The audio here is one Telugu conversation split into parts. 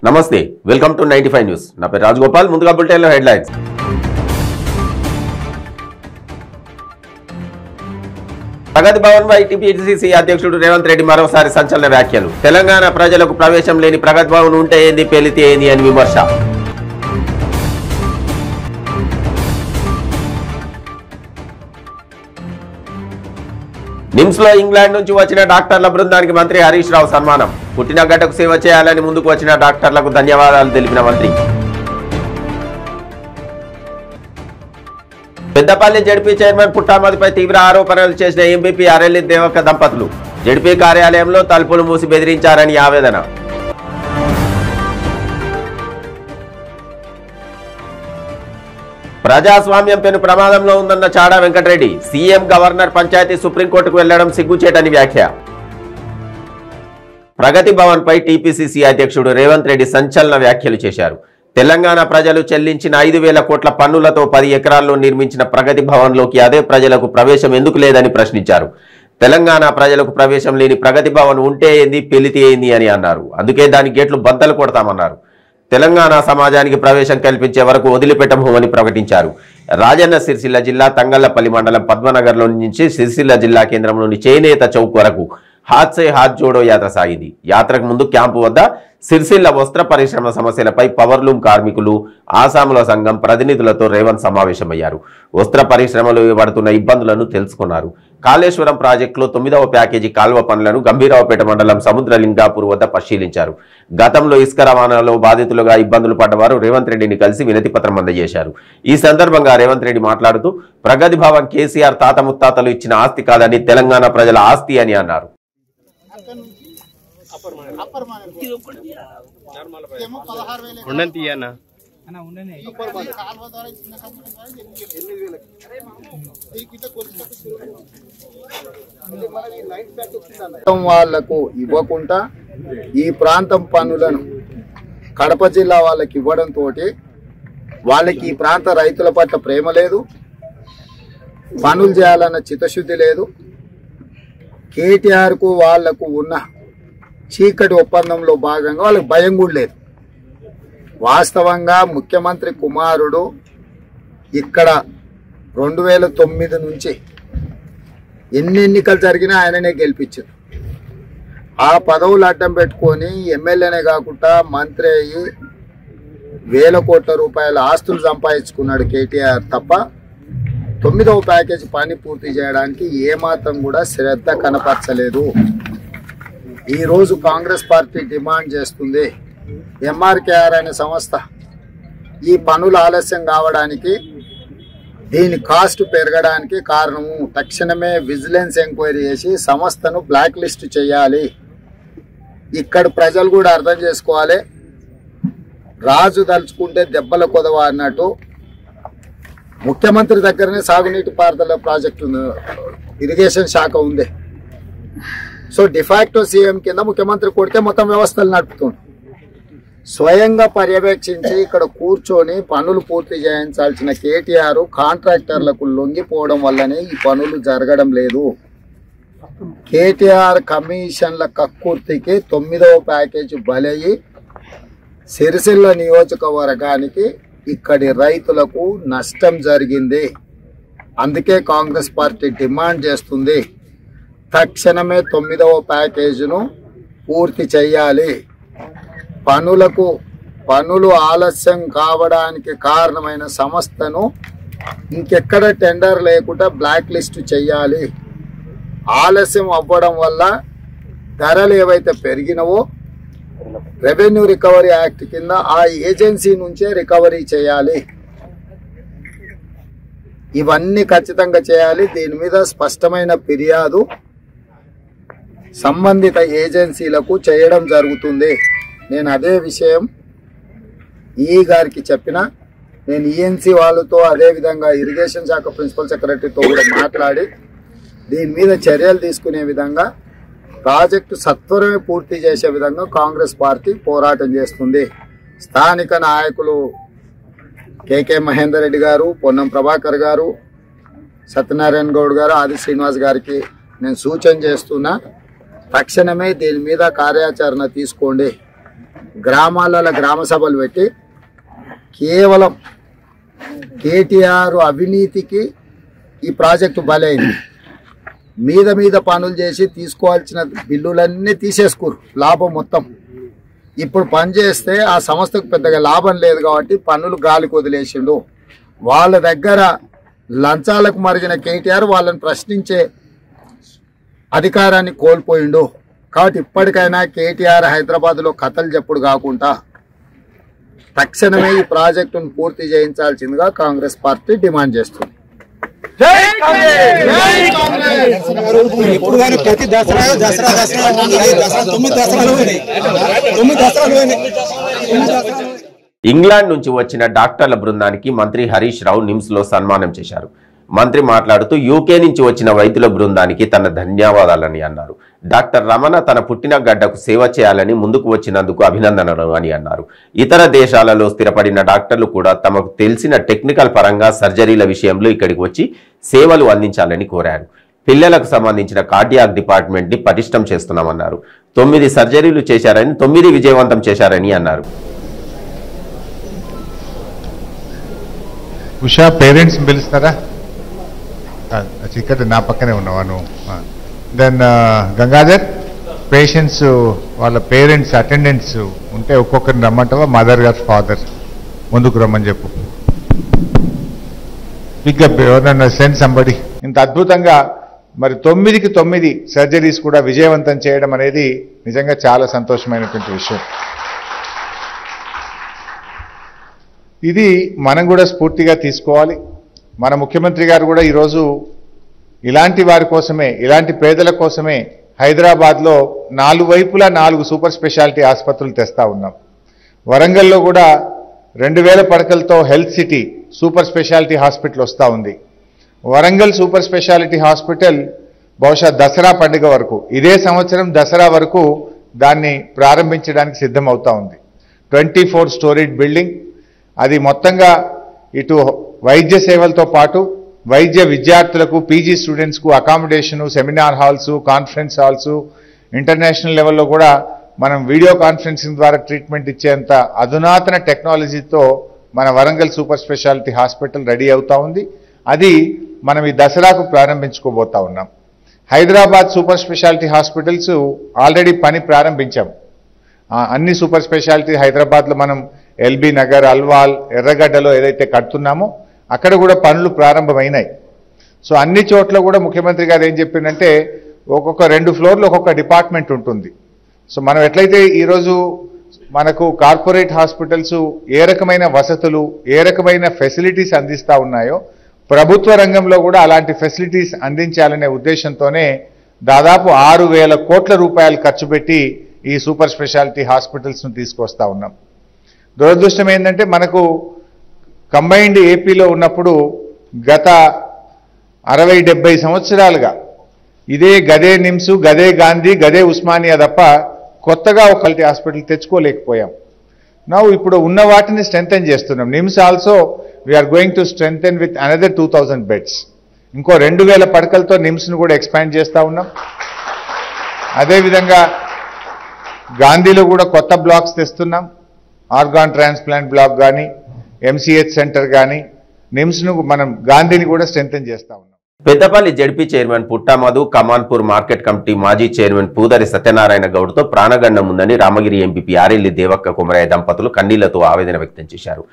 నమస్తే, వెల్కమ్ టు 95 న్యూస్. నా పేరు రాజగోపాల్. ముందుగా బులెటిన్లో హెడ్లైన్స్. ప్రగతి భవన్ పై టీపీసీసీ అధ్యక్షుడు రేవంత్ రెడ్డి మరోసారి సంచలన వ్యాఖ్యలు. తెలంగాణ ప్రజలకు ప్రవేశం లేని ప్రగతి భవన్ ఉంటే ఏంది, పెళ్లితే ఏంది అని విమర్శ. నిమ్స్ లో ఇంగ్లాండ్ నుంచి వచ్చిన డాక్టర్ల బృందానికి మంత్రి హరీష్ రావు సన్మానం. పుట్టిన గడ్డకు సేవ చేయాలని ముందుకు వచ్చిన డాక్టర్లకు ధన్యవాదాలు తెలిపిన మంత్రి. పెద్దపల్లి జడ్పీ చైర్మన్ పుట్టామదిపై తీవ్ర ఆరోపణలు చేసిన ఎంపీపీ అరెల్లి దేవక్క దంపతులు. జడ్పీ కార్యాలయంలో తలుపులు మూసి బెదిరించారని ఆవేదన. ప్రజాస్వామ్యం పెను ప్రమాదంలో ఉందన్న చాడా వెంకటరెడ్డి. సీఎం, గవర్నర్, పంచాయతీ సుప్రీంకోర్టుకు వెళ్లడం సిగ్గుచేటని వ్యాఖ్య. ప్రగతి భవన్ పై టీపీసీసీ అధ్యక్షుడు రేవంత్ రెడ్డి సంచలన వ్యాఖ్యలు చేశారు. తెలంగాణ ప్రజలు చెల్లించిన 5,000 కోట్ల పన్నులతో 10 ఎకరాల్లో నిర్మించిన ప్రగతి భవన్ లోకి అదే ప్రజలకు ప్రవేశం ఎందుకు లేదని ప్రశ్నించారు. తెలంగాణ ప్రజలకు ప్రవేశం లేని ప్రగతి భవన్ ఉంటే ఏంది, పెళ్లితే ఏంది అని అన్నారు. అందుకే దాని గేట్లు బద్దలు కొడతామన్నారు. తెలంగాణ సమాజానికి ప్రవేశం కల్పించే వరకు వదిలిపెట్టబోమని ప్రకటించారు. రాజన్న సిరిసిల్ల జిల్లా తంగళ్లపల్లి మండలం పద్మనగర్లో నుంచి సిరిసిల్ల జిల్లా కేంద్రంలోని చేనేత చౌక్ వరకు హాత్ సే హాత్ జోడో యాత్ర సాగింది. యాత్రకు ముందు క్యాంపు వద్ద సిరిసిల్ల వస్త్ర పరిశ్రమ సమస్యలపై పవర్లూమ్ కార్మికులు, ఆసాముల సంఘం ప్రతినిధులతో రేవంత్ సమావేశమయ్యారు. వస్త్ర పరిశ్రమలో పడుతున్న ఇబ్బందులను తెలుసుకున్నారు. కాళేశ్వరం ప్రాజెక్టులో 9వ ప్యాకేజీ కాల్వ పనులను గంభీరావుపేట మండలం సముద్రలింగాపూర్ వద్ద పరిశీలించారు. గతంలో ఇసుక రవాణాలో బాధితులుగా ఇబ్బందులు పడ్డవారు రేవంత్ రెడ్డిని కలిసి వినతి పత్రం అందజేశారు. ఈ సందర్భంగా రేవంత్ రెడ్డి మాట్లాడుతూ ప్రగతి భవన్ కేసీఆర్ తాత ముత్తాతలు ఇచ్చిన ఆస్తి కాదని, తెలంగాణ ప్రజల ఆస్తి అని అన్నారు. వాళ్లకు ఇవ్వకుండా ఈ ప్రాంతం పన్నులను కడప జిల్లా వాళ్ళకి ఇవ్వడంతో వాళ్ళకి ఈ ప్రాంత రైతుల పట్ల ప్రేమ లేదు, పనులు చేయాలన్న చిత్తశుద్ధి లేదు. కేటీఆర్కు వాళ్లకు ఉన్న చీకటి ఒప్పందంలో భాగంగా వాళ్ళకి భయం కూడా లేదు. వాస్తవంగా ముఖ్యమంత్రి కుమారుడు ఇక్కడ 2009 నుంచి ఎన్ని ఎన్నికలు జరిగినా ఆయననే గెలిపించారు. ఆ పదవులు అడ్డం పెట్టుకొని ఎమ్మెల్యేనే కాకుండా మంత్రి అయ్యి 1,000 కోట్ల రూపాయల ఆస్తులు సంపాదించుకున్నాడు కేటీఆర్ తప్ప 9వ ప్యాకేజీ పని పూర్తి చేయడానికి ఏమాత్రం కూడా శ్రద్ధ కనపరచలేదు. ఈరోజు కాంగ్రెస్ పార్టీ డిమాండ్ చేస్తుంది, ఎంఆర్కేఆర్ అనే సంస్థ ఈ పనులు ఆలస్యం కావడానికి, దీని కాస్ట్ పెరగడానికి కారణము తక్షణమే విజిలెన్స్ ఎంక్వైరీ చేసి సంస్థను బ్లాక్ లిస్ట్ చేయాలి. ఇక్కడ ప్రజలు కూడా అర్థం చేసుకోవాలి, రాజు దలుచుకుంటే దెబ్బల కొదవ అన్నట్టు ముఖ్యమంత్రి దగ్గరనే సాగునీటి పారుదల ప్రాజెక్టు ఇరిగేషన్ శాఖ ఉంది. సో డిఫాక్టో సీఎం కింద ముఖ్యమంత్రి కొడితే మొత్తం వ్యవస్థలు నడుపుతుంది. స్వయంగా పర్యవేక్షించి ఇక్కడ కూర్చొని పనులు పూర్తి చేయించాల్సిన కేటీఆర్ కాంట్రాక్టర్లకు లొంగిపోవడం వల్లనే ఈ పనులు జరగడం లేదు. కేటీఆర్ కమిషన్ల కక్కుర్తికి 9వ ప్యాకేజీ బలయ్యి సిరిసిల్ల నియోజకవర్గానికి ఇక్కడి రైతులకు నష్టం జరిగింది. అందుకే కాంగ్రెస్ పార్టీ డిమాండ్ చేస్తుంది, తక్షణమే 9వ ప్యాకేజీను పూర్తి చేయాలి. పనులు ఆలస్యం కావడానికి కారణమైన సంస్థను ఇంకెక్కడ టెండర్ లేకుండా బ్లాక్ లిస్ట్ చేయాలి. ఆలస్యం అవ్వడం వల్ల ధరలు ఏవైతే పెరిగినవో రెవెన్యూ రికవరీ యాక్ట్ కింద ఆ ఏజెన్సీ నుంచే రికవరీ చేయాలి. ఇవన్నీ ఖచ్చితంగా చేయాలి. దీని మీద స్పష్టమైన ఫిర్యాదు సంబంధిత ఏజెన్సీలకు చేయడం జరుగుతుంది. నేను అదే విషయం ఈ గారికి చెప్పిన, నేను ఈఎన్సీ వాళ్ళతో అదేవిధంగా ఇరిగేషన్ శాఖ ప్రిన్సిపల్ సెక్రటరీతో కూడా మాట్లాడి దీని మీద చర్యలు తీసుకునే విధంగా, ప్రాజెక్టు సత్వరమే పూర్తి చేసే విధంగా కాంగ్రెస్ పార్టీ పోరాటం చేస్తుంది. స్థానిక నాయకులు కేకే మహేందర్ రెడ్డి గారు, పొన్నం ప్రభాకర్ గారు, సత్యనారాయణ గౌడ్ గారు, ఆది శ్రీనివాస్ గారికి నేను సూచన చేస్తున్నా, తక్షణమే దీని మీద కార్యాచరణ తీసుకోండి. గ్రామాలలో గ్రామ సభలు పెట్టి కేవలం కేటీఆర్ అవినీతికి ఈ ప్రాజెక్టు బలైంది. మీద పనులు చేసి తీసుకోవాల్సిన బిల్లులన్నీ తీసేసుకోరు, లాభం మొత్తం. ఇప్పుడు పని చేస్తే ఆ సంస్థకు పెద్దగా లాభం లేదు కాబట్టి పన్నులు గాలికి వదిలేసిండు. వాళ్ళ దగ్గర లంచాలకు మరిగిన కేటీఆర్ వాళ్ళని ప్రశ్నించే అధికారాన్ని కోల్పోయిండు. కాబట్టి ఇప్పటికైనా కేటీఆర్ హైదరాబాద్లో కథలు చెప్పుడు కాకుండా తక్షణమే ఈ ప్రాజెక్టును పూర్తి చేయించాల్సిందిగా కాంగ్రెస్ పార్టీ డిమాండ్ చేస్తుంది. ఇంగ్లాండ్ నుంచి వచ్చిన డాక్టర్ల బృందానికి మంత్రి హరీష్ రావు నిమ్స్ లో సన్మానం చేశారు. మంత్రి మాట్లాడుతూ యూకే నుంచి వచ్చిన వైద్యుల బృందానికి తన ధన్యవాదాలని అన్నారు. డాక్టర్ రమణ తన పుట్టిన గడ్డకు సేవ చేయాలని ముందుకు వచ్చినందుకు అభినందనలు అని అన్నారు. ఇతర దేశాలలో స్థిరపడిన డాక్టర్లు కూడా తమకు తెలిసిన టెక్నికల్ పరంగా సర్జరీల విషయంలో ఇక్కడికి వచ్చి సేవలు అందించాలని కోరారు. పిల్లలకు సంబంధించిన కార్డియాక్ డిపార్ట్మెంట్ ని పటిష్టం చేస్తున్నామన్నారు. 9 సర్జరీలు చేశారని 9 విజయవంతం చేశారని అన్నారు. ఉషా పేరెంట్స్ పిలుస్తారా? ఇక్కడ నా పక్కనే ఉన్నావా నువ్వు? దెన్ గంగాధర్, పేషెంట్స్ వాళ్ళ పేరెంట్స్ అటెండెంట్స్ ఉంటే ఒక్కొక్కరిని రమ్మంటావా? మదర్ గారు ఫాదర్ ముందుకు రమ్మని చెప్పు. పికప్ ఎవరన్నా సెండ్ సంబడి. ఇంత అద్భుతంగా మరి 9కి 9 సర్జరీస్ కూడా విజయవంతం చేయడం అనేది నిజంగా చాలా సంతోషమైనటువంటి విషయం. ఇది మనం కూడా స్ఫూర్తిగా తీసుకోవాలి. మన ముఖ్యమంత్రి గారు కూడా ఈరోజు ఇలాంటి వారి కోసమే, ఇలాంటి పేదల కోసమే హైదరాబాద్లో 4 వైపులా 4 సూపర్ స్పెషాలిటీ ఆసుపత్రులు తెస్తా ఉన్నాం. వరంగల్లో కూడా 2000 పడకలతో health city super speciality hospital వస్తూ ఉంది. వరంగల్ సూపర్ స్పెషాలిటీ హాస్పిటల్ బహుశా దసరా పండుగ వరకు, ఇదే సంవత్సరం దసరా వరకు దాన్ని ప్రారంభించడానికి సిద్ధమవుతా ఉంది. 24 స్టోరీడ్ బిల్డింగ్. అది మొత్తంగా ఇటు వైద్య సేవలతో పాటు వైద్య విద్యార్థులకు, పీజీ స్టూడెంట్స్కు accommodation, seminar halls, conference halls, international లెవెల్లో కూడా మనం వీడియో కాన్ఫరెన్సింగ్ ద్వారా ట్రీట్మెంట్ ఇచ్చేంత అధునాతన టెక్నాలజీతో మన Warangal super speciality hospital ready అవుతా ఉంది. అది మనం ఈ దసరాకు ప్రారంభించుకోబోతా ఉన్నాం. Hyderabad super speciality hospitals already పని ప్రారంభించాం. అన్ని సూపర్ స్పెషాలిటీ హైదరాబాద్లో మనం ఎల్బీ నగర్, అల్వాల్, ఎర్రగడ్డలో ఏదైతే కడుతున్నామో అక్కడ కూడా పనులు ప్రారంభమైనాయి. సో అన్ని చోట్ల కూడా ముఖ్యమంత్రి గారు ఏం చెప్పిందంటే ఒక్కొక్క 2 ఫ్లోర్లు ఒక్కొక్క డిపార్ట్మెంట్ ఉంటుంది. సో మనం ఎట్లయితే ఈరోజు మనకు కార్పొరేట్ హాస్పిటల్స్ ఏ రకమైన వసతులు, ఏ రకమైన ఫెసిలిటీస్ అందిస్తూ ఉన్నాయో ప్రభుత్వ రంగంలో కూడా అలాంటి ఫెసిలిటీస్ అందించాలనే ఉద్దేశంతోనే దాదాపు 6,000 కోట్ల రూపాయలు ఖర్చు పెట్టి ఈ సూపర్ స్పెషాలిటీ హాస్పిటల్స్ను తీసుకొస్తా ఉన్నాం. దురదృష్టం ఏంటంటే మనకు కంబైన్డ్ ఏపీలో ఉన్నప్పుడు గత 60-70 సంవత్సరాలుగా ఇదే గదే నిమ్స్, గదే గాంధీ, గదే ఉస్మానియా తప్ప కొత్తగా ఒక క్వాలిటీ హాస్పిటల్ తెచ్చుకోలేకపోయాం. ఇప్పుడు ఉన్న వాటిని స్ట్రెంథెన్ చేస్తున్నాం. NIMS also we are going to strengthen with another 2000 beds. ఇంకో 2000 పడకలతో నిమ్స్ను కూడా ఎక్స్పాండ్ చేస్తూ ఉన్నాం. అదేవిధంగా గాంధీలో కూడా కొత్త బ్లాక్స్ తెస్తున్నాం. ఆర్గాన్ ట్రాన్స్ప్లాంట్ బ్లాక్ కానీ, ఎంసీహెచ్ సెంటర్ కానీ, నిమ్స్ను మనం గాంధీని కూడా స్ట్రెంథెన్ చేస్తా ఉన్నాం. Peddapalli ZP chairman Puttamadhu, Kamanpur market committee మాజీ చైర్మన్ పూదరి సత్యనారాయణ గౌడ్తో ప్రాణగండం ఉందని రామగిరి ఎంపీపీ ఆరెల్లి దేవక్క కుమరయ్య దంపతులు కన్నీళ్లతో ఆవేదన వ్యక్తం చేశారు.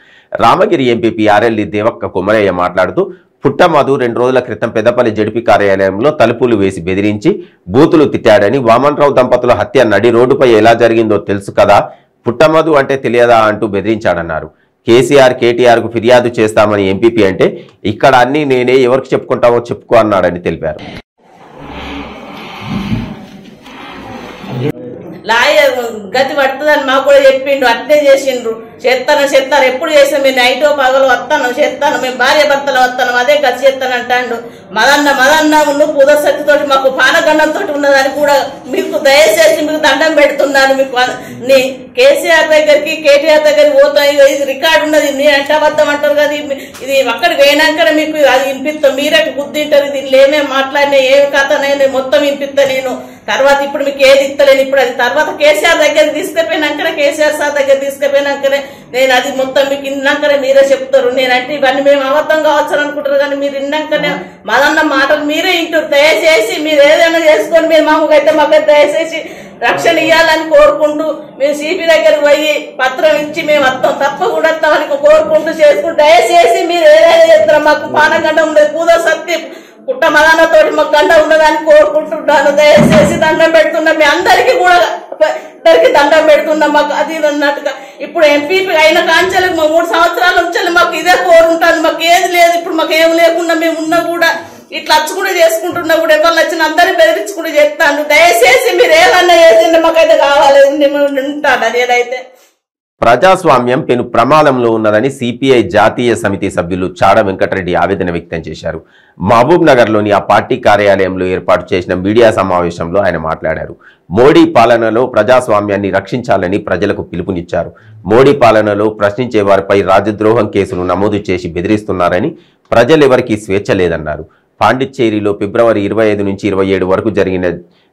రామగిరి ఎంపీపీ ఆరెల్లి దేవక్క కుమరయ్య మాట్లాడుతూ పుట్టమధు 2 రోజుల క్రితం పెద్దపల్లి జడ్పీ కార్యాలయంలో తలుపులు వేసి బెదిరించి బూతులు తిట్టాడని, వామన్రావు దంపతుల హత్య నడి రోడ్డుపై ఎలా జరిగిందో తెలుసు కదా, పుట్టమధు అంటే తెలియదా అంటూ బెదిరించాడన్నారు. కేసీఆర్, కేటీఆర్ కు ఫిర్యాదు చేస్తామని ఎంపీపీ అంటే ఇక్కడ అన్ని నేనే, ఎవరికి చెప్పుకుంటావో చెప్పుకో అన్నాడని తెలిపారు. లాయర్ గతి పడుతుందని మాకు కూడా చెప్పిండు, అట్నే చేసిండ్రు. చేస్తాను ఎప్పుడు చేస్తాను మేము నైటో పగలు వస్తాను చేస్తాను మేము భార్య భర్తలు వస్తాను అదే ఖర్చు చేస్తాను అంటాడు. మదన్న నువ్వు పూదశక్తితో మాకు పానగండంతో ఉన్నదని కూడా మీకు దయచేసి మీకు దండం పెడుతున్నాను. మీకు కేసీఆర్ దగ్గరికి కేటీఆర్ దగ్గరికి పోతాం, ఇది రికార్డు ఉన్నది, నీ అంటబద్దం అంటారు కదా, ఇది అక్కడికి పోయినాకనే మీకు అది వినిపిస్తాం, మీరే బుద్ధి తింటారు, దీనిలో ఏమేమి మాట్లాడినా ఏమి కథనైనా మొత్తం వినిపిస్తా నేను. తర్వాత ఇప్పుడు మీకు ఏది ఇస్తలేను, ఇప్పుడు అది తర్వాత కేసీఆర్ దగ్గర తీసుకుపోయినాకనే కేసీఆర్ సార్ దగ్గర తీసుకుపోయినాకనే నేను అది మొత్తం మీకు విన్నాకనే మీరే చెప్తారు. నేనంటే ఇవన్నీ మేము అబద్ధం కావచ్చు అనుకుంటారు కానీ మీరు విన్నాకనే మదన్న మాటలు మీరే వింటారు. దయచేసి మీరు ఏదైనా చేసుకొని మీరు మామూలుగా మాకు దయచేసి రక్షణ ఇవ్వాలని కోరుకుంటూ మేము సిపి దగ్గర పోయి పత్రం ఇచ్చి మేము వస్తాం తప్పకుండా వస్తామని కోరుకుంటూ చేసుకుంటూ దయచేసి మీరు ఏదైనా చేస్తారో మాకు పానగండ ఉండదు పూదో సత్తి పుట్ట మదన్నతో మాకు గండ ఉండదని కోరుకుంటుంటాను. దయచేసి దండం పెడుతున్నాం, మీ అందరికీ కూడా అందరికి దండం పెడుతున్నాం. మాకు అది అన్నట్టుగా ఇప్పుడు ఎంపీ అయిన కాంచెలు 3 సంవత్సరాల నుంచి మాకు ఇదే కోరుంటాను. మాకు ఏది లేదు, ఇప్పుడు మాకు ఏం లేకుండా మేము ఉన్నా కూడా ఇట్లా అచ్చు కూడా చేసుకుంటున్నా కూడా ఎవరు వచ్చిన అందరినీ బెదిరించి కూడా చేస్తాను. దయచేసి మీరు ఏమన్నా చేసింది మాకైతే కావాలి ఉంటాను. నేనైతే ప్రజాస్వామ్యం పెను ప్రమాదంలో ఉన్నదని సిపిఐ జాతీయ సమితి సభ్యులు చాడ వెంకటరెడ్డి ఆవేదన వ్యక్తం చేశారు. మహబూబ్ నగర్లోని ఆ పార్టీ కార్యాలయంలో ఏర్పాటు చేసిన మీడియా సమావేశంలో ఆయన మాట్లాడారు. మోడీ పాలనలో ప్రజాస్వామ్యాన్ని రక్షించాలని ప్రజలకు పిలుపునిచ్చారు. మోడీ పాలనలో ప్రశ్నించే వారిపై రాజద్రోహం కేసులు నమోదు చేసి బెదిరిస్తున్నారని, ప్రజలెవరికీ స్వేచ్ఛ లేదన్నారు. పాండిచ్చేరిలో ఫిబ్రవరి 25 నుంచి 27 వరకు జరిగిన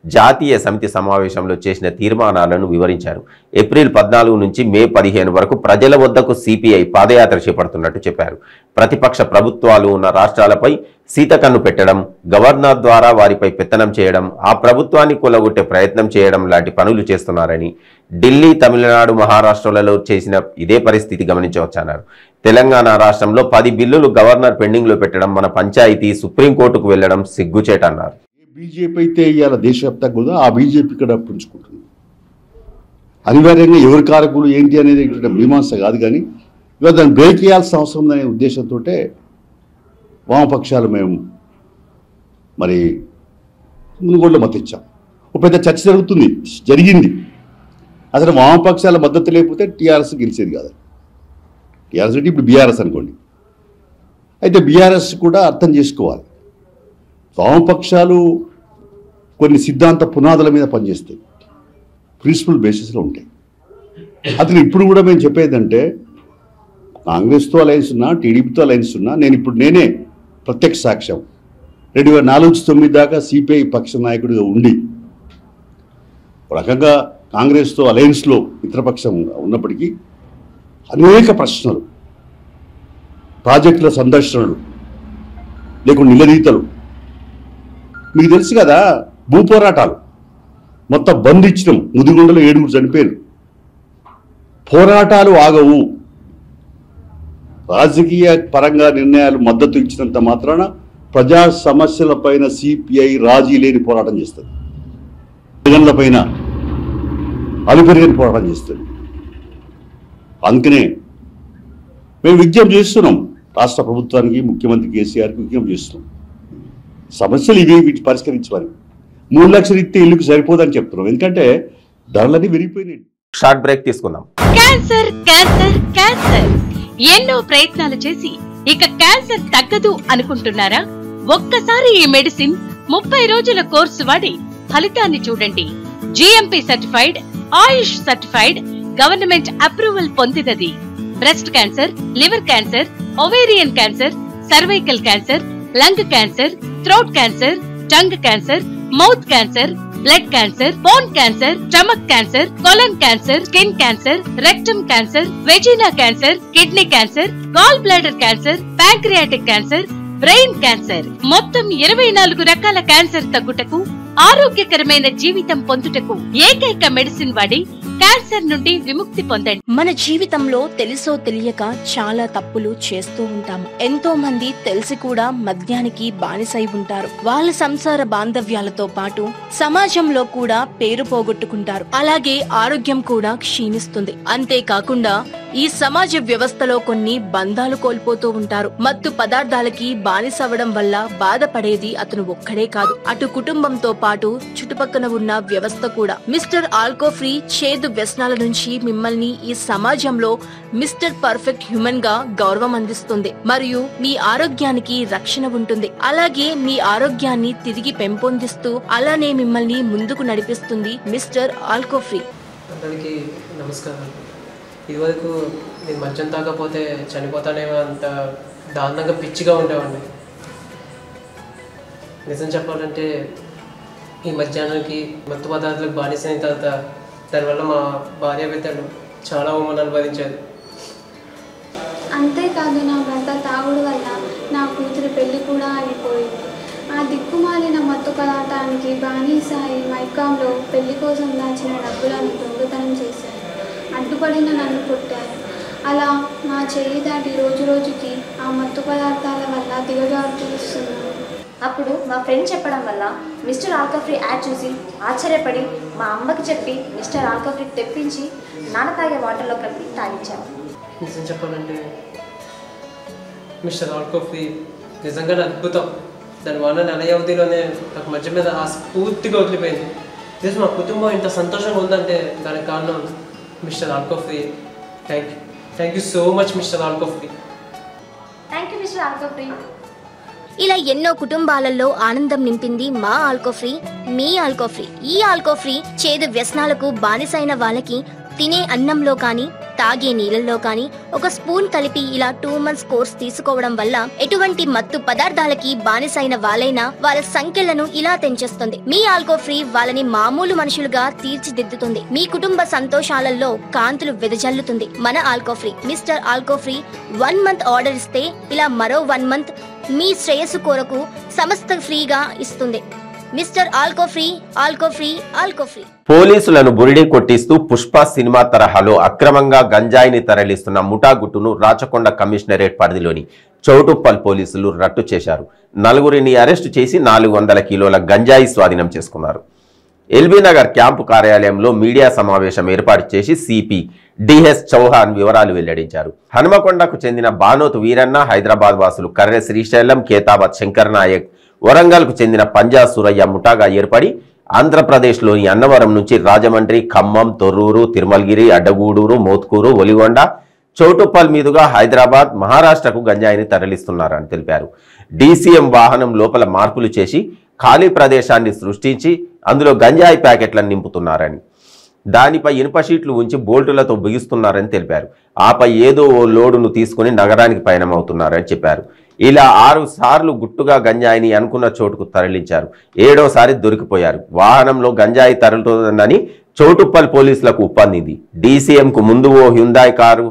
జాతీయ సమితి సమావేశంలో చేసిన తీర్మానాలను వివరించారు. ఏప్రిల్ 14 నుంచి మే 15 వరకు ప్రజల వద్దకు సిపిఐ పాదయాత్ర చేపడుతున్నట్టు చెప్పారు. ప్రతిపక్ష ప్రభుత్వాలు ఉన్న రాష్ట్రాలపై సీతకన్ను పెట్టడం, గవర్నర్ ద్వారా వారిపై పెత్తనం చేయడం, ఆ ప్రభుత్వాన్ని కూలగొట్టే ప్రయత్నం చేయడం లాంటి పనులు చేస్తున్నారని, ఢిల్లీ, తమిళనాడు, మహారాష్ట్రలలో చేసిన ఇదే పరిస్థితి గమనించవచ్చన్నారు. తెలంగాణ రాష్ట్రంలో 10 బిల్లులు గవర్నర్ పెండింగ్లో పెట్టడం, మన పంచాయతీ సుప్రీంకోర్టుకు వెళ్లడం సిగ్గుచేటన్నారు. బీజేపీ అయితే ఇవాళ దేశవ్యాప్తంగా కూడా ఆ బీజేపీ ఇక్కడ పుంజుకుంటుంది. అనివార్యంగా ఎవరి కారకులు ఏంటి అనేది మీమాంస కాదు, కానీ ఇవాళ దాన్ని బ్రేక్ చేయాల్సిన అవసరం ఉందనే ఉద్దేశంతో వామపక్షాలు మేము మరి మునుగోడులో మద్దతు ఇచ్చాం. ఒక పెద్ద చర్చ జరిగింది. అసలు వామపక్షాల మద్దతు లేకపోతే టీఆర్ఎస్ గెలిచేది కాదు. టీఆర్ఎస్ అంటే ఇప్పుడు బీఆర్ఎస్ అనుకోండి. అయితే బీఆర్ఎస్ కూడా అర్థం చేసుకోవాలి, వామపక్షాలు కొన్ని సిద్ధాంత పునాదుల మీద పనిచేస్తాయి, ప్రిన్సిపల్ బేసిస్లో ఉంటాయి. అసలు ఇప్పుడు కూడా మేము చెప్పేదంటే కాంగ్రెస్తో అలయన్స్ ఉన్నా, టీడీపీతో అలయన్స్ ఉన్నా, నేనే ప్రత్యక్ష సాక్ష్యం. 2004 నుంచి 2009 దాకా సిపిఐ పక్ష నాయకుడిగా ఉండి ఒక రకంగా కాంగ్రెస్తో అలయన్స్లో మిత్రపక్షం ఉన్నప్పటికీ అనేక ప్రశ్నలు, ప్రాజెక్టుల సందర్శనలు, లేకుండా నిలదీతలు, మీకు తెలుసు కదా, భూ పోరాటాలు మొత్తం బంద్ ఇచ్చినాం. ముదిగొండలో 7 చనిపోయారు. పోరాటాలు ఆగవు. రాజకీయ పరంగా నిర్ణయాలు మద్దతు ఇచ్చినంత మాత్రాన ప్రజా సమస్యలపైన సిపిఐ రాజీ లేని పోరాటం చేస్తుంది, జగన్లపైన అలుపెరిగిన పోరాటం చేస్తుంది. అందుకనే మేము విజ్ఞప్తి చేస్తున్నాం రాష్ట్ర ప్రభుత్వానికి, ముఖ్యమంత్రి కేసీఆర్కి విజ్ఞప్తి చేస్తున్నాం, సమస్యలు ఇవి, వీటి పరిష్కరించమని. 3 లక్షలు ఇస్తే ఇల్లుకు సరిపోదని చెప్తున్నాం, ఎందుకంటే ధరలన్నీ విరిగిపోయినాయి. షార్ట్ బ్రేక్ తీసుకుందాం. క్యాన్సర్ క్యాన్సర్ క్యాన్సర్ ఎన్నో ప్రయత్నాలు చేసి ఇక క్యాన్సర్ తగ్గదు అనుకుంటున్నారా? ఒక్కసారి ఈ మెడిసిన్ 30 రోజుల కోర్సు వాడి ఫలితాన్ని చూడండి. GMP certified, AYUSH certified, government approval పొందినది. Breast cancer, liver cancer, ovarian cancer, cervical cancer, lung cancer, throat cancer, tongue cancer, mouth cancer, blood cancer, bone cancer, stomach cancer, colon cancer, skin cancer, rectum cancer, vagina cancer, kidney cancer, gall bladder cancer, pancreatic cancer, brain cancer, మొత్తం 24 రకాల క్యాన్సర్ తగ్గుటకు, ఆరోగ్యకరమైన జీవితం పొందుటకు ఏకైక మెడిసిన్ వాడి క్యాన్సర్ నుండి విముక్తి పొందండి. మన జీవితంలో తెలుసో తెలియక చాలా తప్పులు చేస్తూ ఉంటాము. ఎంతో మంది తెలిసి కూడా మద్యానికి బానిసై ఉంటారు. వాళ్ళ సంసార బాంధవ్యాలతో పాటు సమాజంలో కూడా పేరు పోగొట్టుకుంటారు. అలాగే ఆరోగ్యం కూడా క్షీణిస్తుంది. అంతేకాకుండా ఈ సమాజ వ్యవస్థలో కొన్ని బంధాలు కోల్పోతూ ఉంటారు. మత్తు పదార్థాలకి బానిసవడం వల్ల బాధపడేది అతను ఒక్కడే కాదు, అటు కుటుంబంతో పాటు చుట్టుపక్కన ఉన్న వ్యవస్థ కూడా. మిస్టర్ ఆల్కో ఫ్రీ చేదు వ్యసనాల నుంచి మిమ్మల్ని ఈ సమాజంలో మిస్టర్ పర్ఫెక్ట్ హ్యూమన్ గా గౌరవం అందిస్తుంది మరియు మీ ఆరోగ్యానికి రక్షణ ఉంటుంది. అలాగే మీ ఆరోగ్యాన్ని తిరిగి పెంపొందిస్తూ అలానే మిమ్మల్ని ముందుకు నడిపిస్తుంది మిస్టర్ ఆల్కో ఫ్రీ. అందరికీ నమస్కారం. ఇదివరకు నేను మద్యం తాగకపోతే చనిపోతానేమో అంత దారుణంగా పిచ్చిగా ఉండేవాడిని. నిజం చెప్పాలంటే ఈ మధ్యాహ్నానికి మత్తు పదార్థాలకు బానిసైన తర్వాత దానివల్ల మా భార్య బిడ్డలు చాలా అవమానాలు భరించారు. అంతేకాదు నా భర్త తాగుడు వల్ల నా కూతురు పెళ్లి కూడా అయిపోయింది. ఆ దిక్కుమాలిన మత్తు పదార్థానికి బానిసాయి మైకాంలో పెళ్లి కోసం దాచిన డబ్బులను దొంగతనం చేశారు. అడ్డుపడిన నన్ను కొట్టారు. అలా నా చేయి దాటి రోజు రోజుకి ఆ మత్తు పదార్థాల వల్ల దిగజారుతున్నాను. అప్పుడు మా ఫ్రెండ్ చెప్పడం వల్ల మిస్టర్ ఆల్కో ఫ్రీ యాడ్ చూసి ఆశ్చర్యపడి మా అమ్మకి చెప్పి మిస్టర్ ఆల్కో ఫ్రీ తెప్పించి నాన్న తాగే వాటర్లో కలిపి తాగించాను. నిజం చెప్పాలంటే మిస్టర్ ఆల్కో ఫ్రీ నిజంగానే అద్భుతం. దానివల్ల నెల వ్యవధిలోనే నాకు మధ్య మీద ఆ స్ఫూర్తిగా వదిలిపోయింది. ఇది మా కుటుంబం ఇంత సంతోషంగా ఉందంటే దానికి కారణం mister Alco Free. Thank you so much mister Alco Free. Thank you mister Alco Free. ఇలా ఎన్నో కుటుంబాలలో ఆనందం నింపింది మా ఆల్కో ఫ్రీ, మీ ఆల్కో ఫ్రీ. ఈ ఆల్కో ఫ్రీ చేదు వ్యసనాలకు బానిసైన వాళ్ళకి తినే అన్నంలో కానీ తాగే నీళ్ళల్లో కానీ ఒక స్పూన్ కలిపి ఇలా 2 months కోర్స్ తీసుకోవడం వల్ల ఎటువంటి మత్తు పదార్థాలకి బానిసైన వాళ్ళైనా వాళ్ళ సంఖ్యలను ఇలా తెంచేస్తుంది. మీ ఆల్కో ఫ్రీ వాళ్ళని మామూలు మనుషులుగా తీర్చిదిద్దుతుంది. మీ కుటుంబ సంతోషాలలో కాంతులు వెదజల్లుతుంది. మన Alco Free mister Alco Free 1 month order ఇస్తే ఇలా మరో 1 month మీ శ్రేయస్సు కొరకు సమస్త ఫ్రీగా ఇస్తుంది. Mister Alco Free, Alco Free, Alco Free. పోలీసులను బురిడి కొట్టిస్తూ పుష్ప సినిమా తరహాలో అక్రమంగా గంజాయిని తరలిస్తున్న ముఠా గుట్టును రాచకొండ కమిషనరేట్ పరిధిలోని చౌటుప్పల్ పోలీసులు రట్టు చేశారు. 4గురిని అరెస్టు చేసి 400 కిలోల గంజాయి స్వాధీనం చేసుకున్నారు. ఎల్బీనగర్ క్యాంపు కార్యాలయంలో మీడియా సమావేశం ఏర్పాటు చేసి సిపి డిఎస్ చౌహాన్ వివరాలు వెల్లడించారు. హనుమకొండకు చెందిన బానోతు వీరన్న, హైదరాబాద్ వాసులు కర్రె శ్రీశైలం, కేతాబాద్ శంకర్ నాయక్, వరంగల్కు చెందిన పంజా సూరయ్య ముఠాగా ఏర్పడి ఆంధ్రప్రదేశ్లోని అన్నవరం నుంచి రాజమండ్రి, ఖమ్మం, తొర్రూరు, తిరుమలగిరి, అడ్డగూడూరు, మోత్కూరు, ఒలిగొండ, చౌటుప్పల్ మీదుగా హైదరాబాద్, మహారాష్ట్రకు గంజాయిని తరలిస్తున్నారని తెలిపారు. డీసీఎం వాహనం లోపల మార్పులు చేసి ఖాళీ ప్రదేశాన్ని సృష్టించి అందులో గంజాయి ప్యాకెట్లను నింపుతున్నారని, దానిపై ఇనుప షీట్లు ఉంచి బోల్టులతో బిగిస్తున్నారని తెలిపారు. ఆపై ఏదో ఓ లోడును తీసుకుని నగరానికి పయనమవుతున్నారని చెప్పారు. ఇలా 6 సార్లు గుట్టుగా గంజాయిని అనుకున్న చోటుకు తరలించారు. 7వసారి దొరికిపోయారు. వాహనంలో గంజాయి తరలుతోందని చౌటుప్పల్ పోలీసులకు ఉప్పందింది. డీసీఎంకు ముందు ఓ హ్యుందాయ్ కారు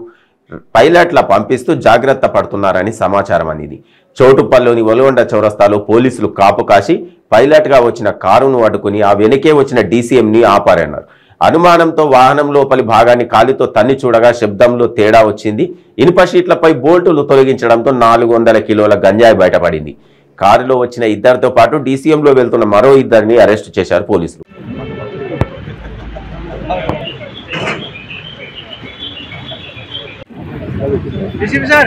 పైలట్ల పంపిస్తూ జాగ్రత్త పడుతున్నారని సమాచారం అనేది. చౌటుప్పల్లోని ఒలిగొండ చౌరస్తాలో పోలీసులు కాపు కాసి పైలట్గా వచ్చిన కారును అడ్డుకుని ఆ వెనకే వచ్చిన డీసీఎంని ఆపారన్నారు. అనుమానంతో వాహనం లోపలి భాగాన్ని కాలితో తన్ని చూడగా శబ్దంలో తేడా వచ్చింది. ఇనుప షీట్లపై బోల్టులు తొలగించడంతో 400 కిలోల గంజాయి బయటపడింది. కారులో వచ్చిన 2తో పాటు డీసీఎంలో వెళ్తున్న మరో 2ని అరెస్టు చేశారు పోలీసులు. सर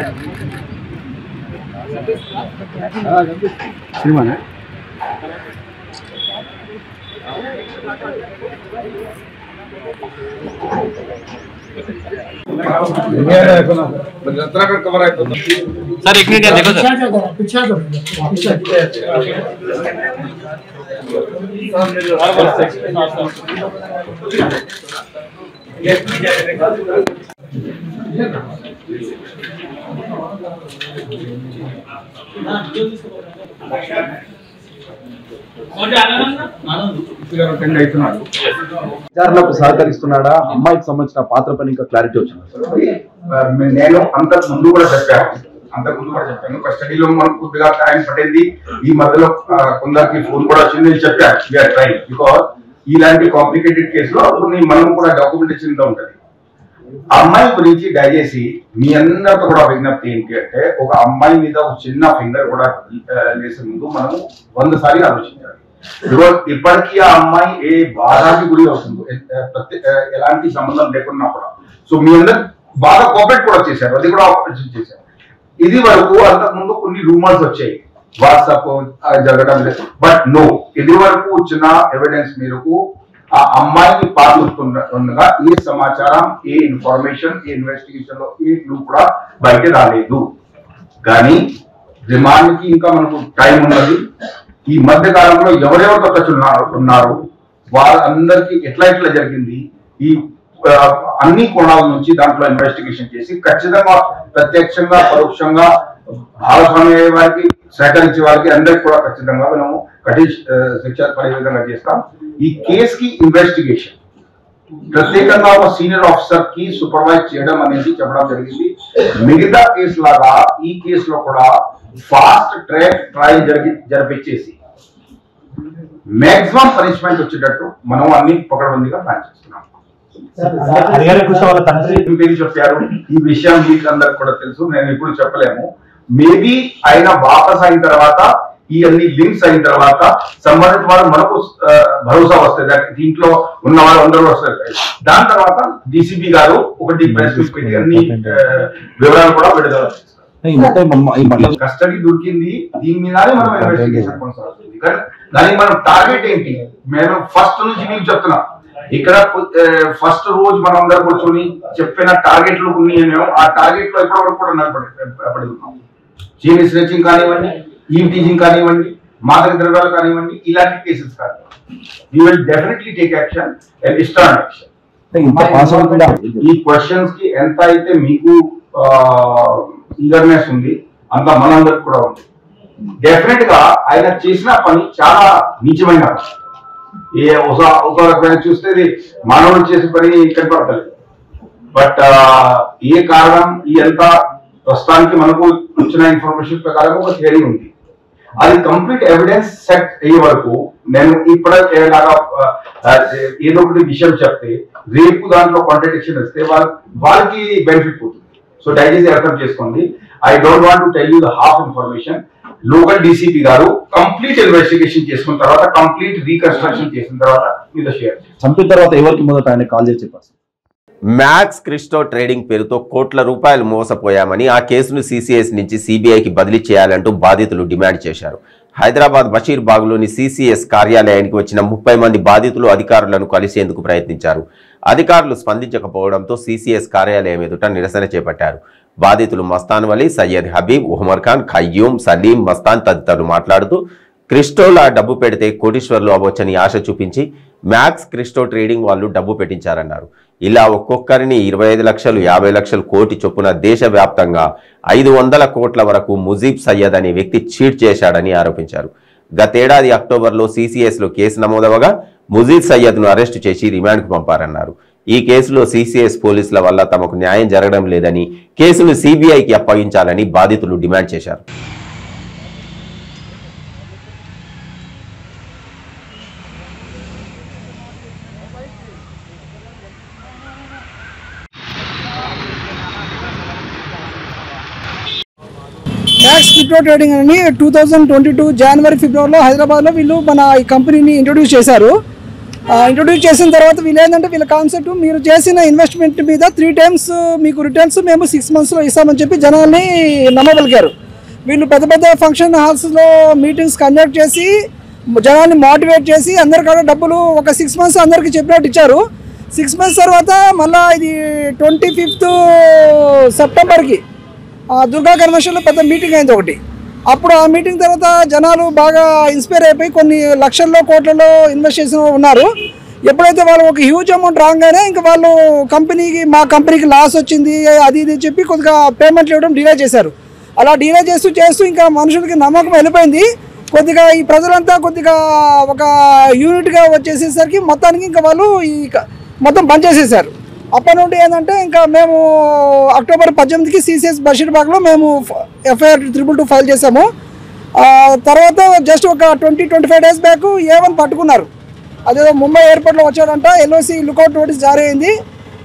एक मिनट देखो सर విచారణకు సహకరిస్తున్నాడా, అమ్మాయికి సంబంధించిన పాత్ర పైన ఇంకా క్లారిటీ వచ్చింది. నేను అంతకుముందు కూడా చెప్పాను కస్టడీలో మనకు కొద్దిగా టైం పట్టింది. ఈ మధ్యలో కొందరికి ఫోన్ కూడా వచ్చింది. నేను చెప్పాను బికాస్ ఇలాంటి కాంప్లికేటెడ్ కేసులో కొన్ని మనం కూడా డాక్యుమెంటేషన్ తో ఉంటది. అమ్మాయి గురించి దయచేసి మీ అందరితో కూడా విజ్ఞప్తి ఏంటి అంటే, ఒక అమ్మాయి మీద ఒక చిన్న ఫింగర్ కూడా వేసే ముందు మనం 100 సార్లు ఆలోచించాలి. బికాస్ ఇప్పటికీ ఆ అమ్మాయి ఏ బాధానికి గురి అవుతుందో ఎలాంటి సంబంధం లేకున్నా కూడా. సో మీ అందరు బాగా కోఆపరేట్ కూడా చేశారు, అది కూడా ఆపరేషన్ చేశారు. ఇది వరకు అంతకుముందు కొన్ని రూమర్స్ వచ్చాయి, వాట్సాప్ జరగడం లేదు. బట్ నో, ఇది వరకు వచ్చిన ఎవిడెన్స్ మేరకు ఆ అమ్మాయికి పాల్గొంటుండగా ఏ సమాచారం, ఏ ఇన్ఫర్మేషన్, ఏ ఇన్వెస్టిగేషన్ లో ఏ క్లూ కూడా బయట రాలేదు. కానీ రిమాండ్ కి ఇంకా మనకు టైం ఉన్నది. ఈ మధ్య కాలంలో ఎవరెవరు ఉన్నారు, వారందరికీ ఎట్లా జరిగింది, ఈ అన్ని కోణాల నుంచి దాంట్లో ఇన్వెస్టిగేషన్ చేసి ఖచ్చితంగా ప్రత్యక్షంగా పరోక్షంగా భాగస్వామ్య వారికి సహకరించే వారికి అందరికి కూడా ఖచ్చితంగా మనము కఠిన శిక్ష పడే విధంగా చేస్తాం. ఈ కేసు కి ఇన్వెస్టిగేషన్ ప్రత్యేకంగా ఒక సీనియర్ ఆఫీసర్ కి సూపర్వైజ్ చేయడం అనేది చెప్పడం జరిగింది. మిగతా కేసు లాగా ఈ కేసులో కూడా ఫాస్ట్ ట్రాక్ ట్రయల్ జరిపించేసి మాక్సిమం పనిష్మెంట్ వచ్చేటట్టు మనం అన్ని పకడ్బందీగా ప్లాన్ చేస్తున్నాం. చెప్పారు ఈ విషయం మీకు అందరికి కూడా తెలుసు, నేను ఇప్పుడు చెప్పలేము. మేబీ ఆయన వాపస్ అయిన తర్వాత ఈ అన్ని లింక్స్ అయిన తర్వాత సంబంధిత వారు మనకు భరోసా వస్తుంది, దీంట్లో ఉన్న వారు అందరూ వస్తారు. దాని తర్వాత డీసీపీ గారు ఒకటి ప్రెస్ మీట్ పెట్టి అన్ని వివరాలు కూడా విడుదల చేస్తారు. కస్టడీ దొరికింది, దీని మీదనే మనం ఇన్వెస్టిగేషన్ కొనసాగుతుంది. కానీ మనం టార్గెట్ ఏంటి, మేము ఫస్ట్ నుంచి మీకు చెప్తున్నాం. ఇక్కడ ఫస్ట్ రోజు మనం అందరు కూర్చొని చెప్పిన టార్గెట్లు ఉన్నాయి. మేము ఆ టార్గెట్ లో ఎప్పటివరకు కూడా నిలబడి ఉన్నాం. చైన్ స్ట్రెచింగ్ కానివ్వండి, ఈవ్ టీచింగ్ కానివ్వండి, మాదక ద్రవ్యాలు కానివ్వండి, ఇలాంటి కేసెస్ కానివ్వండి, we will definitely take action and start action. ఈ క్వశ్చన్స్ కి ఎంత అయితే మీకు ఈగర్నెస్ ఉంది అంత మనందరికి కూడా ఉంది. డెఫినెట్ గా ఆయన చేసిన పని చాలా నీచమైన, ఒక రకమైన చూస్తే మానవుడు చేసే పని కనపడతలేదు. బట్ ఏ కారణం ఈ ఎంత ప్రస్తుతానికి మనకు వచ్చిన ఇన్ఫర్మేషన్ ప్రకారం ఒక థియరీ ఉంది. అది కంప్లీట్ ఎవిడెన్స్ సెట్ అయ్యే వరకు నేను ఇప్పుడేలాగా ఏదో ఒకటి విషయం చెప్తే రేపు దాంట్లో కాంట్రడిక్షన్ వస్తే వాళ్ళకి బెనిఫిట్ పోతుంది. సో దయచేసి అర్థం చేసుకోండి. I don't want to tell you the half information. Local DCP గారు కంప్లీట్ ఇన్వెస్టిగేషన్ చేసుకున్న తర్వాత, కంప్లీట్ రీకన్స్ట్రక్షన్ చేసిన తర్వాత మీతో షేర్ చంపిన తర్వాత ఎవరికి మొదట ఆయన కాల్ చేసి చెప్పారు. మ్యాక్స్ క్రిస్టో ట్రేడింగ్ పేరుతో కోట్ల రూపాయలు మోసపోయామని ఆ కేసును సీసీఎస్ నుంచి సీబీఐకి బదిలీ చేయాలంటూ బాధితులు డిమాండ్ చేశారు. హైదరాబాద్ బషీర్బాగ్లోని సీసీఎస్ కార్యాలయానికి వచ్చిన 30 మంది బాధితులు అధికారులను కలిసేందుకు ప్రయత్నించారు. అధికారులు స్పందించకపోవడంతో సీసీఎస్ కార్యాలయం ఎదుట నిరసన చేపట్టారు. బాధితులు మస్తాన్ వలీ, సయ్యద్ హబీబ్, ఉమర్ ఖాన్, ఖయ్యూమ్, సలీం, మస్తాన్ తదితరులు మాట్లాడుతూ క్రిస్టోలా డబ్బు పెడితే కోటీశ్వర్లు అవ్వొచ్చని ఆశ చూపించి మ్యాక్స్ క్రిస్టో ట్రేడింగ్ వాళ్ళు డబ్బు పెట్టించారన్నారు. ఇలా ఒక్కొక్కరిని 25 లక్షలు, 50 లక్షలు, కోటి చొప్పున దేశవ్యాప్తంగా 500 కోట్ల వరకు ముజీబ్ సయ్యద్ అనే వ్యక్తి చీట్ చేశాడని ఆరోపించారు. గతేడాది అక్టోబర్లో సీసీఎస్లో కేసు నమోదవగా ముజీబ్ సయ్యద్ను అరెస్టు చేసి రిమాండ్కు పంపారన్నారు. ఈ కేసులో సీసీఎస్ పోలీసుల వల్ల తమకు న్యాయం జరగడం లేదని, కేసును సీబీఐకి అప్పగించాలని బాధితులు డిమాండ్ చేశారు. మ్యాక్స్ క్రిప్టో ట్రేడింగ్ అని 2022 జనవరి ఫిబ్రవరిలో హైదరాబాద్లో వీళ్ళు మన ఈ కంపెనీని ఇంట్రొడ్యూస్ చేశారు. ఇంట్రొడ్యూస్ చేసిన తర్వాత వీళ్ళు ఏంటంటే వీళ్ళ కాన్సెప్ట్, మీరు చేసిన ఇన్వెస్ట్మెంట్ మీద 3 times మీకు రిటర్న్స్ మేము 6 monthsలో ఇస్తామని చెప్పి జనాల్ని నమ్మగలిగారు. వీళ్ళు పెద్ద పెద్ద ఫంక్షన్ హాల్స్లో మీటింగ్స్ కండక్ట్ చేసి జనాల్ని మోటివేట్ చేసి అందరికీ డబ్బులు ఒక 6 months అందరికీ చెప్పినట్టు ఇచ్చారు. 6 months తర్వాత మళ్ళీ ఇది 25th సెప్టెంబర్కి దుర్గా కన్వెన్షన్లో పెద్ద మీటింగ్ అయింది ఒకటి. అప్పుడు ఆ మీటింగ్ తర్వాత జనాలు బాగా ఇన్స్పైర్ అయిపోయి కొన్ని లక్షల్లో కోట్లలో ఇన్వెస్ట్ చేసిన ఉన్నారు. ఎప్పుడైతే వాళ్ళు ఒక హ్యూజ్ అమౌంట్ రాగానే ఇంకా వాళ్ళు మా కంపెనీకి లాస్ వచ్చింది అది ఇది చెప్పి కొద్దిగా పేమెంట్లు ఇవ్వడం డిలే చేశారు. అలా డిలే చేస్తూ ఇంకా మనుషులకి నమ్మకం వెళ్ళిపోయింది. కొద్దిగా ఈ ప్రజలంతా కొద్దిగా ఒక యూనిట్గా వచ్చేసేసరికి మొత్తానికి ఇంకా వాళ్ళు మొత్తం బంద్ చేసేసారు. అప్పటి నుండి ఏంటంటే ఇంకా మేము అక్టోబర్ 18కి సీసీఎస్ బషీర్బాగ్లో మేము FIR 222 ఫైల్ చేసాము. తర్వాత జస్ట్ ఒక 20-25 days బ్యాక్ A1 పట్టుకున్నారు. అదేదో ముంబై ఎయిర్పోర్ట్లో వచ్చాడంట, LOC లుకౌట్ నోటీస్ జారీ అయింది,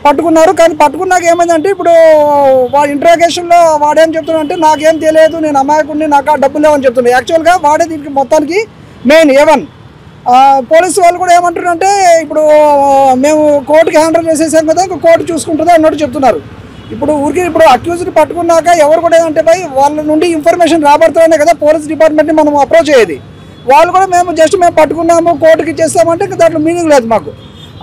పట్టుకున్నారు. కానీ పట్టుకున్నాక ఏమైందంటే ఇప్పుడు వాడి ఇంట్రాగేషన్లో వాడేం చెప్తున్నా అంటే నాకేం తెలియదు, నేను అమాయకుడిని, నాకు ఆ డబ్బులు లేవని చెప్తున్నాను. యాక్చువల్గా వాడే దీనికి మొత్తానికి మెయిన్ A1. పోలీసు వాళ్ళు కూడా ఏమంటారంటే ఇప్పుడు మేము కోర్టుకి హ్యాండిల్ చేసేసాం కదా, ఇంకా కోర్టు చూసుకుంటుందా అన్నట్టు చెప్తున్నారు. ఇప్పుడు అక్యూజ్ని పట్టుకున్నాక ఎవరు కూడా ఏమంటే వాళ్ళ నుండి ఇన్ఫర్మేషన్ రాబడుతుందనే కదా పోలీస్ డిపార్ట్మెంట్ని మనం అప్రోచ్ అయ్యేది. వాళ్ళు కూడా మేము పట్టుకున్నాము కోర్టుకి ఇచ్చేస్తామంటే ఇంకా దాంట్లో మీనింగ్ లేదు మాకు.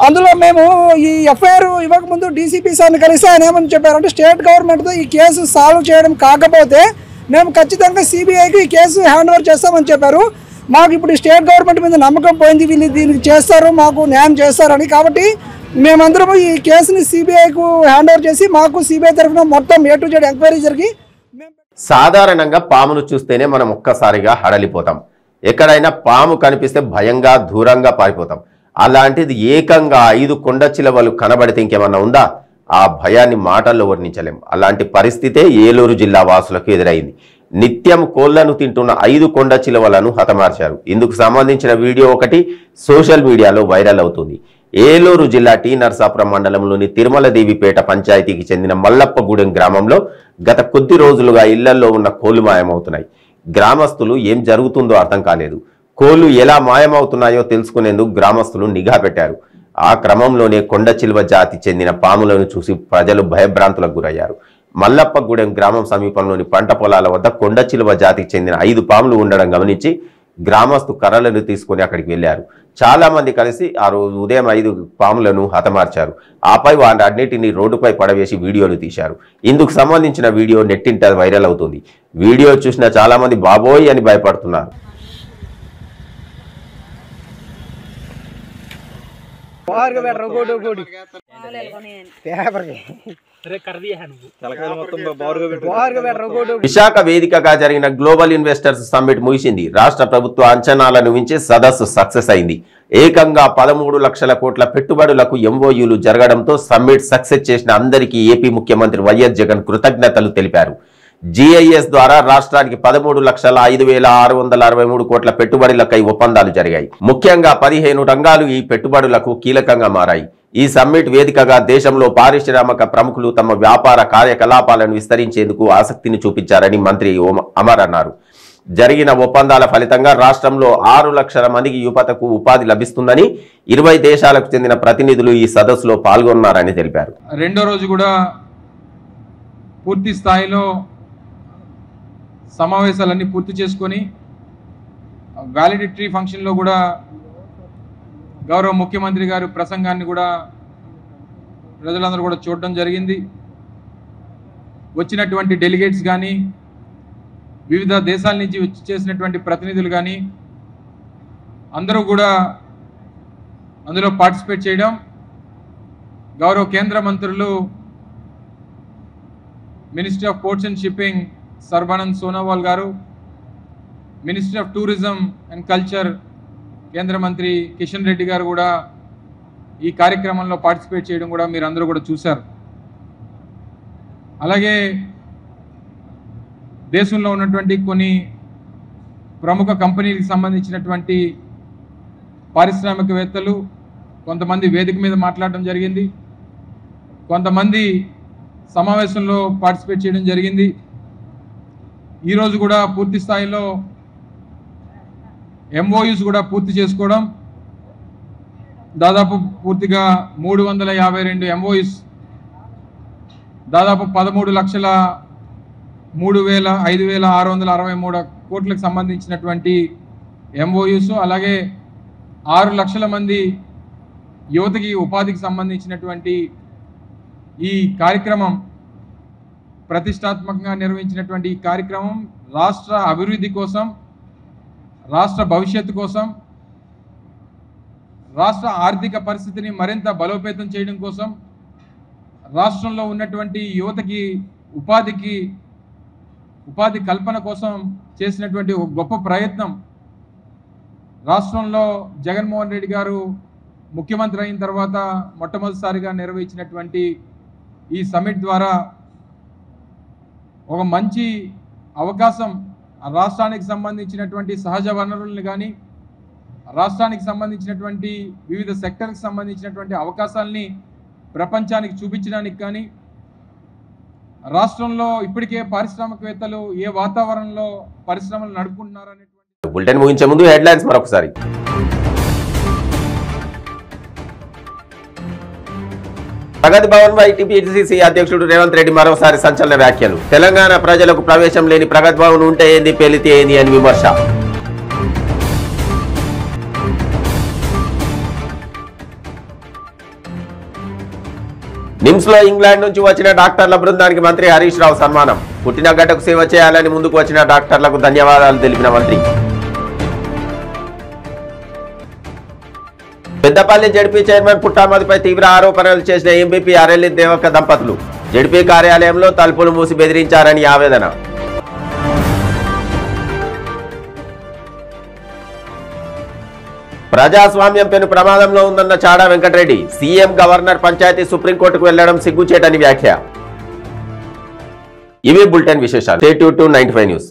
అందులో మేము ఈ ఎఫ్ఐఆర్ ఇవ్వకముందు డీసీపీ సార్ని కలిసి ఆయన ఏమని చెప్పారంటే స్టేట్ గవర్నమెంట్తో ఈ కేసు సాల్వ్ చేయడం కాకపోతే మేము ఖచ్చితంగా సిబిఐకి ఈ కేసు హ్యాండ్ ఓవర్ చేస్తామని చెప్పారు. మాకు ఇప్పుడు స్టేట్ గవర్నమెంట్ మీద నమ్మకం పోయింది, వీళ్ళు దీనికి చేస్తారు, మాకు న్యాయం చేస్తారని. కాబట్టి మేమందరం ఈ కేసుని సిబిఐకు హ్యాండ్ ఓవర్ చేసి మాకు సిబిఐ తరఫున మొత్తం A to Z ఎంక్వైరీ జరిగి సాధారణంగా పామును చూస్తేనే మనం ఒక్కసారిగా హడలిపోతాం. ఎక్కడైనా పాము కనిపిస్తే భయంగా దూరంగా పారిపోతాం. అలాంటిది ఏకంగా 5 కొండ చిలవలు కనబడితే ఇంకేమన్నా ఉందా? ఆ భయాన్ని మాటల్లో వర్ణించలేం. అలాంటి పరిస్థితే ఏలూరు జిల్లా వాసులకు ఎదురైంది. నిత్యం కోళ్లను తింటున్న 5 కొండ చిలవలను హతమార్చారు. ఇందుకు సంబంధించిన వీడియో ఒకటి సోషల్ మీడియాలో వైరల్ అవుతుంది. ఏలూరు జిల్లా టీ నర్సాపురం మండలంలోని తిరుమలదేవిపేట పంచాయతీకి చెందిన మల్లప్పగూడెం గ్రామంలో గత కొద్ది రోజులుగా ఇళ్లలో ఉన్న కోళ్లు మాయమవుతున్నాయి. గ్రామస్తులు ఏం జరుగుతుందో అర్థం కాలేదు. కోళ్లు ఎలా మాయమవుతున్నాయో తెలుసుకునేందుకు గ్రామస్తులు నిఘా పెట్టారు. ఆ క్రమంలోనే కొండ చిలువ జాతి చెందిన పాములను చూసి ప్రజలు భయభ్రాంతులకు గురయ్యారు. మల్లప్పగూడెం గ్రామం సమీపంలోని పంట పొలాల వద్ద కొండ చిలువ జాతికి చెందిన 5 పాములు ఉండడం గమనించి గ్రామస్తు కర్రలను తీసుకుని అక్కడికి వెళ్లారు. చాలా మంది కలిసి ఆ రోజు ఉదయం 5 పాములను హతమార్చారు. ఆపై వాటన్నిటిని రోడ్డుపై పడవేసి వీడియోలు తీశారు. ఇందుకు సంబంధించిన వీడియో నెట్టింట వైరల్ అవుతుంది. వీడియో చూసిన చాలా మంది బాబోయ్ అని భయపడుతున్నారు. విశాఖ వేదికగా జరిగిన గ్లోబల్ ఇన్వెస్టర్స్ సమ్మిట్ ముగిసింది. రాష్ట్ర ప్రభుత్వ అంచనాలను మించి సదస్సు సక్సెస్ అయింది. ఏకంగా 13 లక్షల కోట్ల పెట్టుబడులకు MOUలు జరగడంతో సమ్మిట్ సక్సెస్ చేసిన అందరికీ ఏపీ ముఖ్యమంత్రి వైఎస్ జగన్ కృతజ్ఞతలు తెలిపారు. GIS ద్వారా రాష్ట్రానికి 13,05,663 కోట్ల పెట్టుబడులకై ఒప్పందాలు జరిగాయి. ముఖ్యంగా 15 రంగాలు ఈ పెట్టుబడులకు కీలకంగా మారాయి. ఈ సమ్మిట్ వేదికగా దేశంలో పారిశ్రామిక ప్రముఖులు తమ వ్యాపార కార్యకలాపాలను విస్తరించేందుకు ఆసక్తిని చూపించారని మంత్రి అమర్ అన్నారు. జరిగిన ఒప్పందాల ఫలితంగా రాష్ట్రంలో 6 లక్షల మందికి యువతకు ఉపాధి లభిస్తుందని 20 దేశాలకు చెందిన ప్రతినిధులు ఈ సదస్సులో పాల్గొన్నారని తెలిపారు. రెండో రోజు కూడా పూర్తి స్థాయిలో సమావేశాలన్నీ పూర్తి చేసుకొని వ్యాలిడిటరీ ఫంక్షన్లో కూడా గౌరవ ముఖ్యమంత్రి గారు ప్రసంగాన్ని కూడా ప్రజలందరూ కూడా చూడడం జరిగింది. వచ్చినటువంటి డెలిగేట్స్ కానీ వివిధ దేశాల నుంచి వచ్చి చేసినటువంటి ప్రతినిధులు కానీ అందరూ కూడా అందులో పార్టిసిపేట్ చేయడం, గౌరవ కేంద్ర మంత్రులు ministry of ports and shipping Sarbanand Sonowal garu, ministry of tourism and culture కేంద్ర మంత్రి కిషన్ రెడ్డి గారు కూడా ఈ కార్యక్రమంలో పార్టిసిపేట్ చేయడం కూడా మీరు అందరూ కూడా చూశారు. అలాగే దేశంలో ఉన్నటువంటి కొన్ని ప్రముఖ కంపెనీలకు సంబంధించినటువంటి పారిశ్రామికవేత్తలు కొంతమంది వేదిక మీద మాట్లాడడం జరిగింది, కొంతమంది సమావేశంలో పార్టిసిపేట్ చేయడం జరిగింది. ఈరోజు కూడా పూర్తి స్థాయిలో MOUs కూడా పూర్తి చేసుకోవడం, దాదాపు పూర్తిగా 352 MOUs, దాదాపు 13,03,5,663 కోట్లకు సంబంధించినటువంటి MOUs, అలాగే 6 లక్షల మంది యువతకి ఉపాధికి సంబంధించినటువంటి ఈ కార్యక్రమం, ప్రతిష్టాత్మకంగా నిర్వహించినటువంటి ఈ కార్యక్రమం రాష్ట్ర అభివృద్ధి కోసం, రాష్ట్ర భవిష్యత్తు కోసం, రాష్ట్ర ఆర్థిక పరిస్థితిని మరింత బలోపేతం చేయడం కోసం, రాష్ట్రంలో ఉన్నటువంటి యువతకి ఉపాధి కల్పన కోసం చేసినటువంటి ఒక గొప్ప ప్రయత్నం. రాష్ట్రంలో జగన్మోహన్ రెడ్డి గారు ముఖ్యమంత్రి అయిన తర్వాత మొట్టమొదటిసారిగా నిర్వహించినటువంటి ఈ సమ్మిట్ ద్వారా ఒక మంచి అవకాశం రాష్ట్రానికి సంబంధించినటువంటి సహజ వనరులను కానీ, రాష్ట్రానికి సంబంధించినటువంటి వివిధ సెక్టర్కి సంబంధించినటువంటి అవకాశాలని ప్రపంచానికి చూపించడానికి కానీ, రాష్ట్రంలో ఇప్పటికే పారిశ్రామికవేత్తలు ఏ వాతావరణంలో పరిశ్రమలు నడుపుకుంటున్నారనేటువంటి బులెటిన్ ముగించే ముందు హెడ్లైన్స్ మరొకసారి. ప్రగతి భవన్ పై టీపీసీసీ అధ్యక్షుడు రేవంత్ రెడ్డి మరోసారి సంచలన వ్యాఖ్యలు. తెలంగాణ ప్రజలకు ప్రవేశం లేని ప్రగతి భవన్ ఉంటే ఏంది, పెళ్లితే ఏంది అని విమర్శ. నిమ్స్ లో ఇంగ్లాండ్ నుంచి వచ్చిన డాక్టర్ల బృందానికి మంత్రి హరీష్ రావు సన్మానం. పుట్టిన గడ్డకు సేవ చేయాలని ముందుకు వచ్చిన డాక్టర్లకు ధన్యవాదాలు తెలిపిన మంత్రి. పెద్దపల్లి జడ్పీ చైర్మన్ పుట్టామదిపై తీవ్ర ఆరోపణలు చేసిన ఎంపీపీ అరెల్లి దేవక్క దంపతులు. జడ్పీ కార్యాలయంలో తలుపులు మూసి బెదిరించారని ఆవేదన. ప్రజాస్వామ్యం పెను ప్రమాదంలో ఉందన్న చాడా వెంకటరెడ్డి. సీఎం, గవర్నర్, పంచాయతీ సుప్రీంకోర్టుకు వెళ్లడం సిగ్గుచేటని వ్యాఖ్య. ఇవి బులెటిన్ విశేషాలు. Stay tune to 95 news.